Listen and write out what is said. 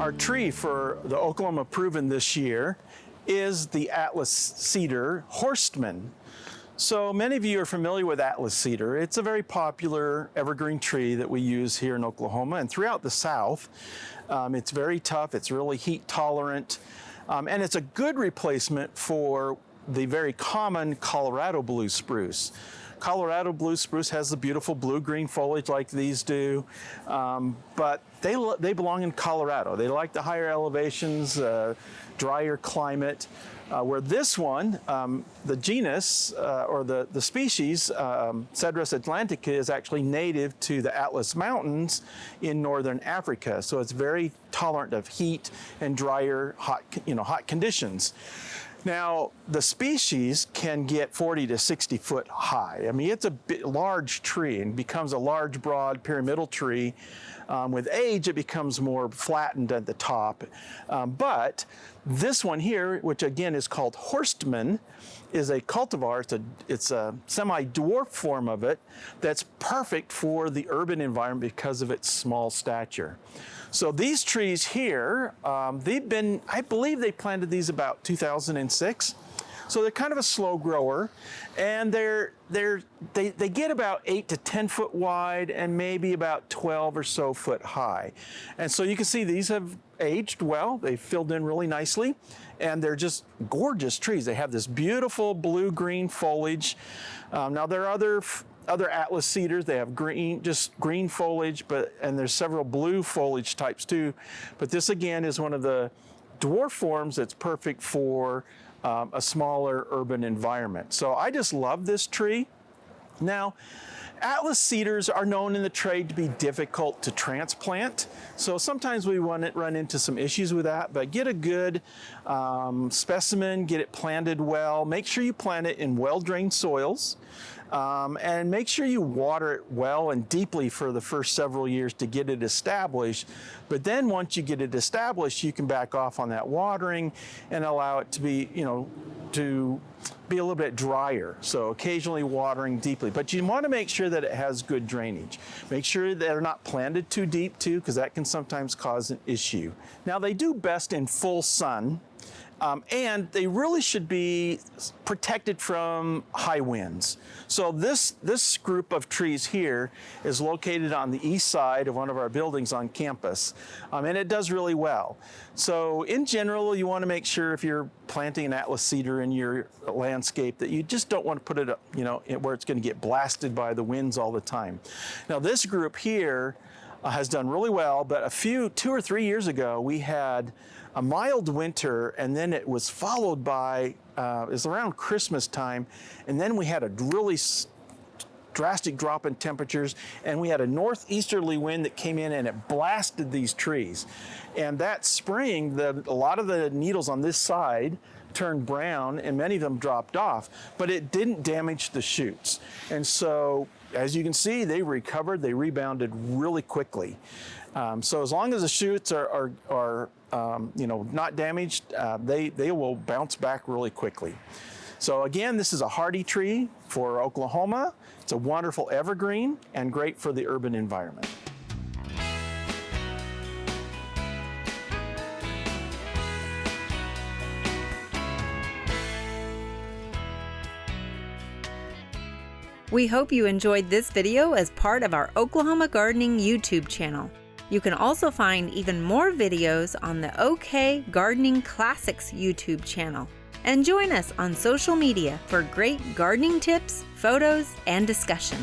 Our tree for the Oklahoma Proven this year is the Atlas Cedar Horstmann. So many of you are familiar with Atlas Cedar. It's a very popular evergreen tree that we use here in Oklahoma and throughout the South. It's very tough, it's really heat tolerant, and it's a good replacement for the very common Colorado blue spruce. Colorado blue spruce has the beautiful blue-green foliage like these do, but they belong in Colorado. They like the higher elevations, drier climate, where this one, the genus or the species, Cedar atlantica, is actually native to the Atlas Mountains in northern Africa. So it's very tolerant of heat and drier, hot conditions. Now, the species can get 40 to 60 foot high. I mean, it's a large tree and becomes a large, broad, pyramidal tree. With age, it becomes more flattened at the top. But this one here, which again is called Horstmann, is a cultivar. It's a semi-dwarf form of it that's perfect for the urban environment because of its small stature. So these trees here, I believe they planted these about 2006. So they're kind of a slow grower, and they get about 8 to 10 foot wide and maybe about 12 or so foot high. And so you can see these have aged well. They filled in really nicely, and they're just gorgeous trees. They have this beautiful blue-green foliage. Now there are other Atlas cedars. They have just green foliage, and there's several blue foliage types too. But this again is one of the dwarf forms that's perfect for a smaller urban environment. So I just love this tree. Now, Atlas cedars are known in the trade to be difficult to transplant. So sometimes we run into some issues with that, but get a good specimen, get it planted well. Make sure you plant it in well-drained soils. And make sure you water it well and deeply for the first several years to get it established. But then once you get it established, you can back off on that watering and allow it to be, to be a little bit drier. So occasionally watering deeply, but you want to make sure that it has good drainage. Make sure that they're not planted too deep too, because that can sometimes cause an issue. Now they do best in full sun. And they really should be protected from high winds. So this group of trees here is located on the east side of one of our buildings on campus, and it does really well. So in general, you want to make sure if you're planting an Atlas cedar in your landscape that you just don't want to put it, where it's going to get blasted by the winds all the time. Now this group here has done really well, but 2 or 3 years ago, we had a mild winter, and then it was followed by, it was around Christmas time, and then we had a really drastic drop in temperatures, and we had a northeasterly wind that came in and it blasted these trees. And that spring, a lot of the needles on this side turned brown and many of them dropped off, but it didn't damage the shoots. And so, as you can see, they recovered, they rebounded really quickly. So as long as the shoots are not damaged, they will bounce back really quickly. So again, this is a hardy tree for Oklahoma. It's a wonderful evergreen and great for the urban environment. We hope you enjoyed this video as part of our Oklahoma Gardening YouTube channel. You can also find even more videos on the OK Gardening Classics YouTube channel. And join us on social media for great gardening tips, photos, and discussion.